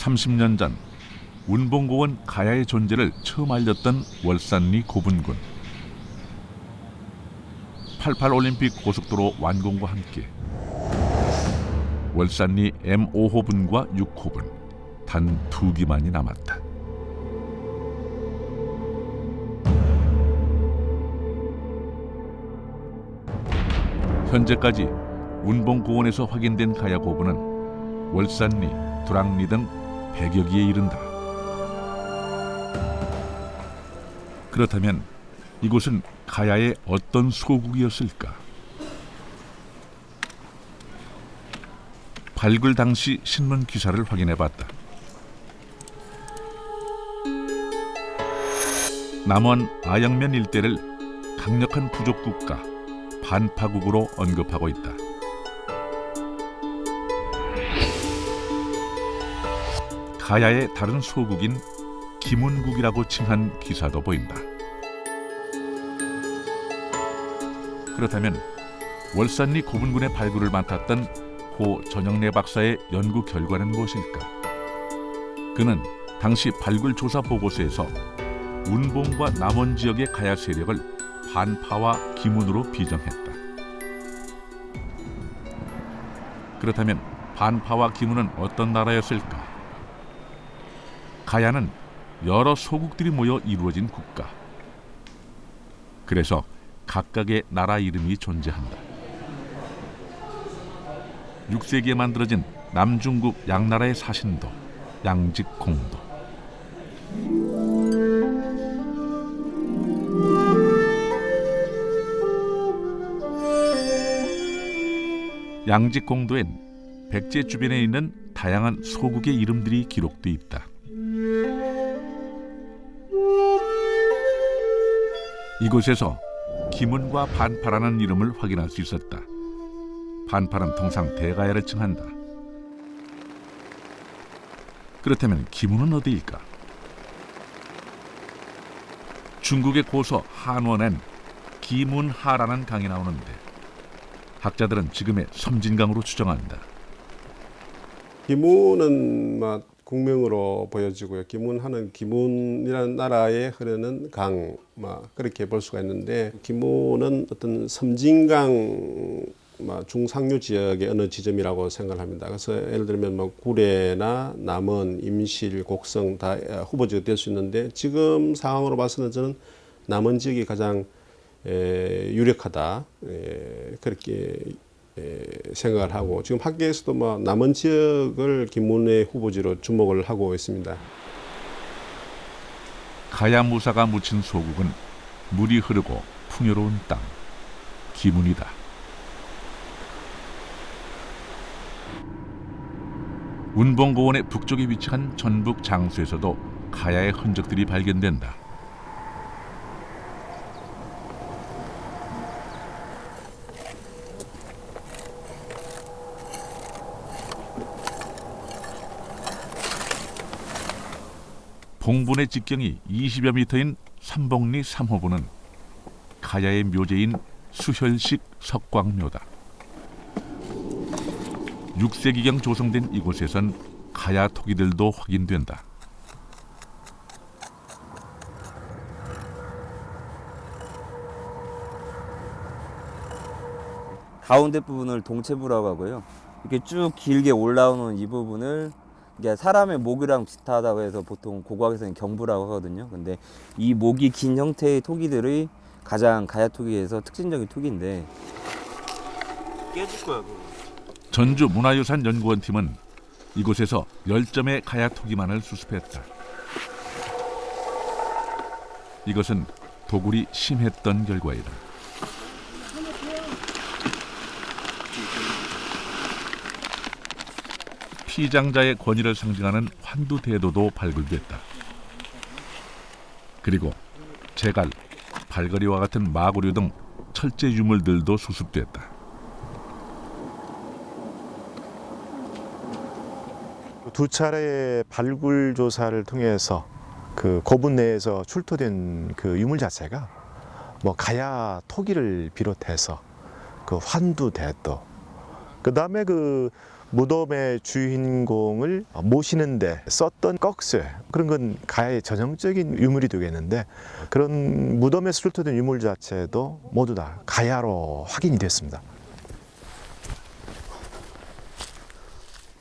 30년 전 운봉고원 가야의 존재를 처음 알렸던 월산리 고분군. 88 올림픽 고속도로 완공과 함께 월산리 M5호분과 6호분 단 2기만이 남았다. 현재까지 운봉고원에서 확인된 가야 고분은 월산리, 두랑리 등 100여 기에 이른다. 그렇다면 이곳은 가야의 어떤 소국이었을까? 발굴 당시 신문 기사를 확인해봤다. 남원 아영면 일대를 강력한 부족 국가 반파국으로 언급하고 있다. 가야의 다른 소국인 김운국이라고 칭한 기사도 보인다. 그렇다면 월산리 고분군의 발굴을 맡았던 고 전영래 박사의 연구 결과는 무엇일까? 그는 당시 발굴 조사 보고서에서 운봉과 남원 지역의 가야 세력을 반파와 기문으로 비정했다. 그렇다면 반파와 기문은 어떤 나라였을까? 가야는 여러 소국들이 모여 이루어진 국가. 그래서 각각의 나라 이름이 존재한다. 6세기에 만들어진 남중국 양나라의 사신도 양직공도. 양직공도엔 백제 주변에 있는 다양한 소국의 이름들이 기록돼 있다. 이곳에서 기문과 반파라는 이름을 확인할 수 있었다. 반파는 통상 대가야를 칭한다. 그렇다면 기문은 어디일까? 중국의 고서 한원엔 기문하라는 강이 나오는데 학자들은 지금의 섬진강으로 추정한다. 기문은 국명으로 보여지고요. 기문하는 기문이라는 나라에 흐르는 강, 그렇게 볼 수가 있는데, 기문은 어떤 섬진강 중상류 지역의 어느 지점이라고 생각합니다. 그래서 예를 들면 구례나 남원, 임실, 곡성 다 후보지가 될 수 있는데, 지금 상황으로 봐서는 저는 남원 지역이 가장 유력하다, 그렇게 생각을 하고, 지금 학계에서도 남원 지역을 기문의 후보지로 주목을 하고 있습니다. 가야 무사가 묻힌 소국은 물이 흐르고 풍요로운 땅, 기문이다. 운봉고원의 북쪽에 위치한 전북 장수에서도 가야의 흔적들이 발견된다. 봉분의 직경이 20여 미터인 삼봉리 3호분은 가야의 묘제인 수혈식 석광묘다. 6세기경 조성된 이곳에선 가야 토기들도 확인된다. 가운데 부분을 동체부라고 하고요. 이렇게 쭉 길게 올라오는 이 부분을 이게 사람의 목이랑 비슷하다고 해서 보통 고고학에서는 경부라고 하거든요. 근데 이 목이 긴 형태의 토기들이 가장 가야 토기에서 특징적인 토기인데 깨질 거야 그거. 전주 문화유산 연구원 팀은 이곳에서 10점의 가야 토기만을 수습했다. 이것은 도굴이 심했던 결과이다. 피장자의 권위를 상징하는 환두대도도 발굴됐다. 그리고 제갈, 발걸이와 같은 마구류 등 철제 유물들도 수습됐다. 두 차례의 발굴 조사를 통해서 그 고분 내에서 출토된 그 유물 자체가 가야 토기를 비롯해서 그 환두대도, 그 다음에 그 무덤의 주인공을 모시는데 썼던 꺽쇠, 그런 건 가야의 전형적인 유물이 되겠는데, 그런 무덤에서 출토된 유물 자체도 모두 다 가야로 확인이 됐습니다.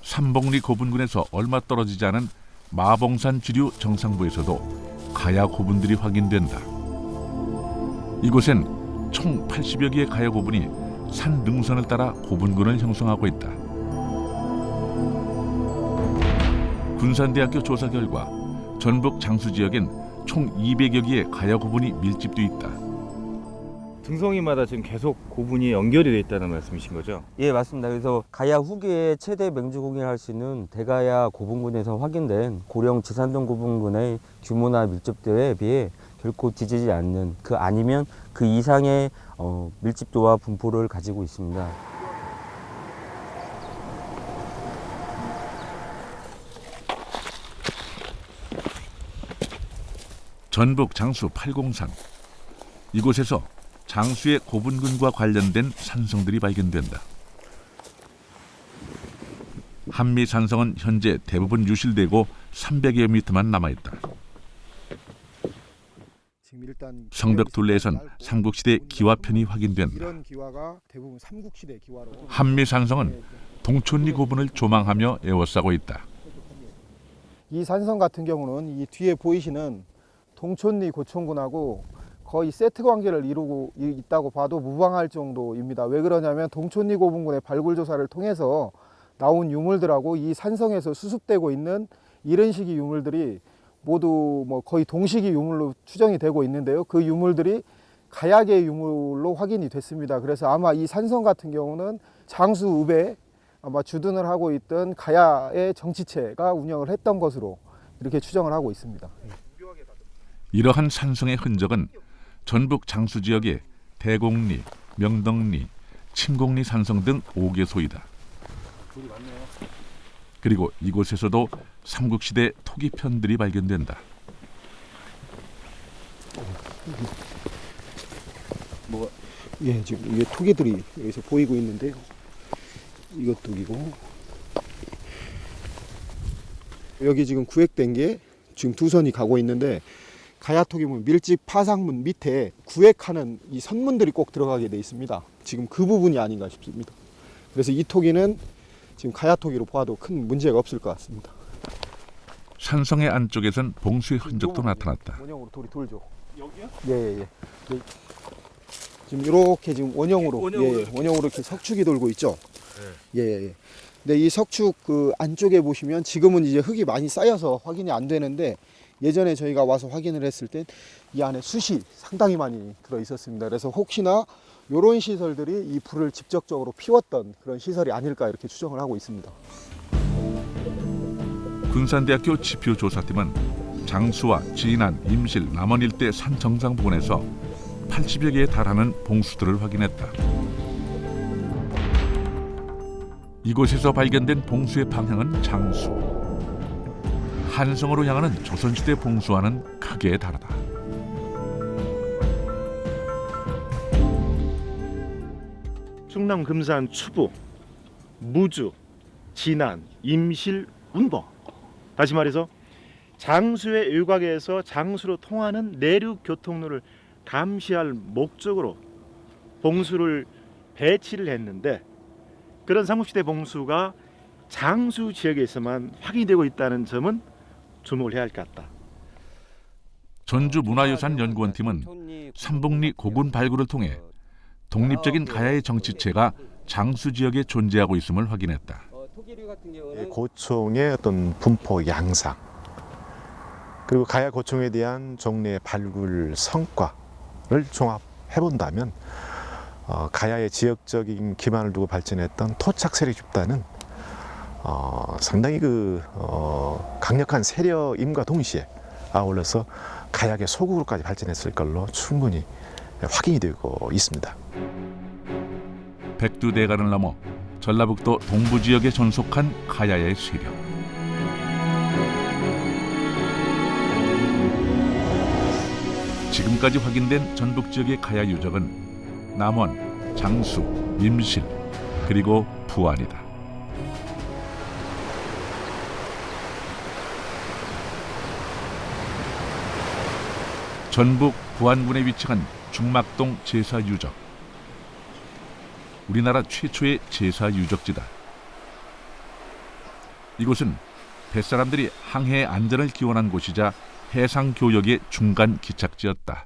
삼복리 고분군에서 얼마 떨어지지 않은 마봉산 지류 정상부에서도 가야 고분들이 확인된다. 이곳엔 총 80여 개의 가야 고분이 산 능선을 따라 고분군을 형성하고 있다. 군산대학교 조사 결과 전북 장수 지역엔 총 200여 개의 가야 고분이 밀집돼 있다. 등성이마다 지금 계속 고분이 연결이 돼 있다는 말씀이신 거죠? 예, 맞습니다. 그래서 가야 후기에 최대 맹주 공인할 수 있는 대가야 고분군에서 확인된 고령 지산동 고분군의 규모나 밀집도에 비해 결코 뒤지지 않는, 그 아니면 그 이상의 밀집도와 분포를 가지고 있습니다. 전북 장수 팔공산. 이곳에서 장수의 고분군과 관련된 산성들이 발견된다. 한미 산성은 현재 대부분 유실되고 300여 미터만 남아있다. 성벽 둘레에선 삼국시대 기와편이 확인된다. 이런 기와가 대부분 삼국시대 기와로. 한미 산성은 동촌리 고분을 조망하며 에워싸고 있다. 이 산성 같은 경우는 이 뒤에 보이시는 동촌리 고촌군하고 거의 세트 관계를 이루고 있다고 봐도 무방할 정도입니다. 왜 그러냐면 동촌리 고분군의 발굴 조사를 통해서 나온 유물들하고 이 산성에서 수습되고 있는 이런 식의 유물들이 모두 거의 동시기 유물로 추정이 되고 있는데요. 그 유물들이 가야계 유물로 확인이 됐습니다. 그래서 아마 이 산성 같은 경우는 장수 읍에 아마 주둔을 하고 있던 가야의 정치체가 운영을 했던 것으로 이렇게 추정을 하고 있습니다. 이러한 산성의 흔적은 전북 장수 지역의 대곡리, 명덕리, 침곡리 산성 등 5개소이다. 그리고 이곳에서도 삼국시대 토기편들이 발견된다. 예, 지금 이게 토기들이 여기서 보이고 있는데요. 이것도 이고 여기 지금 구획된 게 지금 두 선이 가고 있는데, 가야토기문 밀집 파상문 밑에 구획하는 이 선문들이 꼭 들어가게 돼 있습니다. 지금 그 부분이 아닌가 싶습니다. 그래서 이 토기는 지금 가야토기로 보아도 큰 문제가 없을 것 같습니다. 산성의 안쪽에선 봉수의 흔적도 나타났다. 원형으로 돌이 돌죠. 여기요? 예. 지금 이렇게 지금 원형으로 원형으로 이렇게 석축이 돌고 있죠. 예. 근데 이 석축 그 안쪽에 보시면 지금은 이제 흙이 많이 쌓여서 확인이 안 되는데, 예전에 저희가 와서 확인을 했을 땐 이 안에 숯이 상당히 많이 들어 있었습니다. 그래서 혹시나 이런 시설들이 이 불을 직접적으로 피웠던 그런 시설이 아닐까 이렇게 추정을 하고 있습니다. 군산대학교 지표 조사팀은 장수와 진안, 임실, 남원 일대 산 정상 부근에서 80여 개에 달하는 봉수들을 확인했다. 이곳에서 발견된 봉수의 방향은 장수. 한성으로 향하는 조선시대 봉수와는 크게 다르다. 충남 금산 추부, 무주, 진안, 임실, 운봉. 다시 말해서 장수의 일각에서 장수로 통하는 내륙 교통로를 감시할 목적으로 봉수를 배치를 했는데, 그런 삼국시대 봉수가 장수 지역에서만 확인되고 있다는 점은 주목을 해야 할 것 같다. 전주문화유산연구원팀은 삼복리 고군 발굴을 통해 독립적인 가야의 정치체가 장수 지역에 존재하고 있음을 확인했다. 고총의 어떤 분포 양상, 그리고 가야 고총에 대한 종래의 발굴 성과를 종합해 본다면 가야의 지역적인 기반을 두고 발전했던 토착 세력 집단은 상당히 강력한 세력임과 동시에 아울러서 가야의 소국으로까지 발전했을 걸로 충분히 확인이 되고 있습니다. 백두대간을 넘어 전라북도 동부 지역에 전속한 가야의 세력. 지금까지 확인된 전북 지역의 가야 유적은 남원, 장수, 임실, 그리고 부안이다. 전북 부안군에 위치한 중막동 제사유적. 우리나라 최초의 제사유적지다. 이곳은 뱃사람들이 항해의 안전을 기원한 곳이자 해상교역의 중간 기착지였다.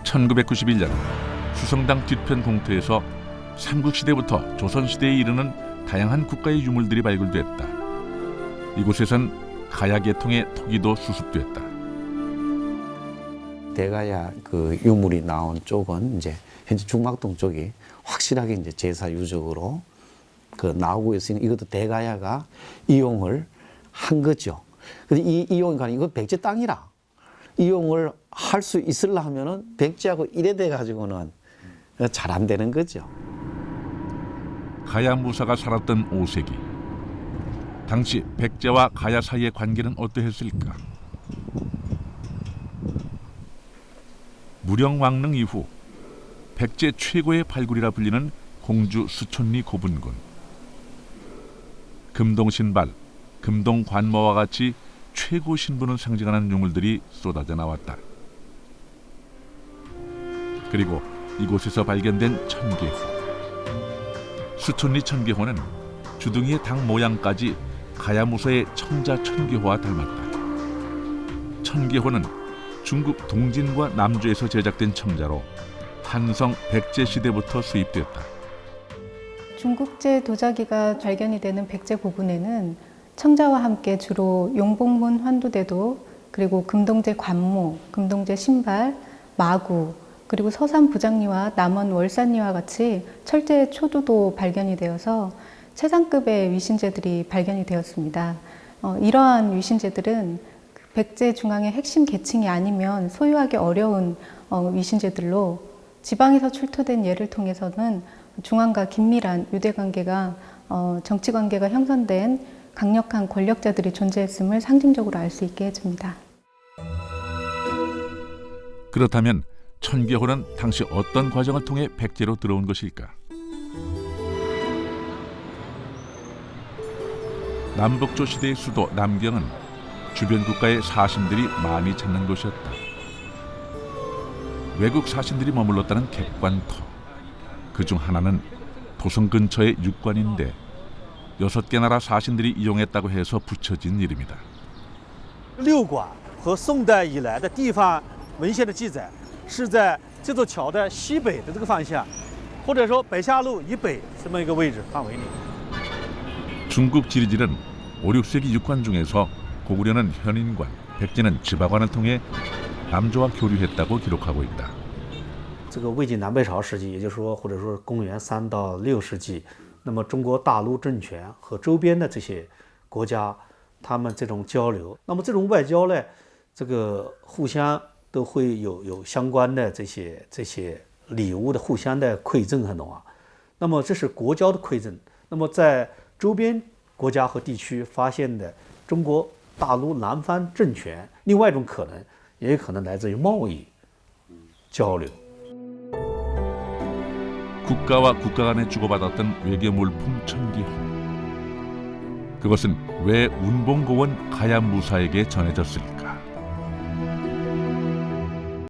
1991년 수성당 뒤편 공터에서 삼국시대부터 조선시대에 이르는 다양한 국가의 유물들이 발굴됐다. 이곳에선 가야 계통의 토기도 수습됐다. 대가야 그 유물이 나온 쪽은 이제 현재 중막동 쪽이 확실하게 이제 제사 유적으로 그 나오고 있으니 이것도 대가야가 이용을 한 거죠. 근데 이 이용이 아니고 이건 백제 땅이라 이용을 할 수 있으려 하면은 백제하고 이래돼 가지고는 잘 안 되는 거죠. 가야 무사가 살았던 5세기. 당시 백제와 가야 사이의 관계는 어떠했을까? 무령왕릉 이후 백제 최고의 발굴이라 불리는 공주 수촌리 고분군. 금동신발, 금동관모와 같이 최고 신분을 상징하는 유물들이 쏟아져 나왔다. 그리고 이곳에서 발견된 천계호. 수촌리 천계호는 주둥이의 닭 모양까지 가야무서의 청자 천계호와 닮았다. 천계호는 중국 동진과 남조에서 제작된 청자로 한성 백제 시대부터 수입됐다. 중국제 도자기가 발견이 되는 백제 고분에는 청자와 함께 주로 용복문 환두대도, 그리고 금동제 관모, 금동제 신발, 마구, 그리고 서산 부장리와 남원 월산리와 같이 철제 초두도 발견이 되어서 최상급의 위신제들이 발견이 되었습니다. 이러한 위신제들은 백제 중앙의 핵심 계층이 아니면 소유하기 어려운 위신제들로 지방에서 출토된 예를 통해서는 중앙과 긴밀한 유대관계가 정치관계가 형성된 강력한 권력자들이 존재했음을 상징적으로 알 수 있게 해줍니다. 그렇다면 천계호는 당시 어떤 과정을 통해 백제로 들어온 것일까? 남북조 시대의 수도 남경은 주변 국가의 사신들이 많이 찾는 곳이었다. 외국 사신들이 머물렀다는 객관터. 그중 하나는 도성 근처의 육관인데 6개 나라 사신들이 이용했다고 해서 붙여진 이름이다. 六馆和宋代以来的地方文献的记载是在这座桥的西北的这个方向，或者说北下路以北这么一个位置范围里。 중국 지리지는 5, 6세기 육관 중에서 고구려는 현인관, 백제는 지바관을 통해 남조와 교류했다고 기록하고 있다. 这个魏晋南北朝时期，也就是说，或者说公元3到6世纪，那么中国大陆政权和周边的这些国家，他们这种交流，那么这种外交呢，这个互相都会有相关的这些礼物的互相的馈赠很多啊。那么这是国交的馈赠。那么在周边国家和地区发现的中国大陆南方政权，另外一种可能，也有可能来自于贸易交流。 국가와 국가 간에 주고받았던 외교 물품 천계호. 그것은 왜 운봉고원 가야무사에게 전해졌을까?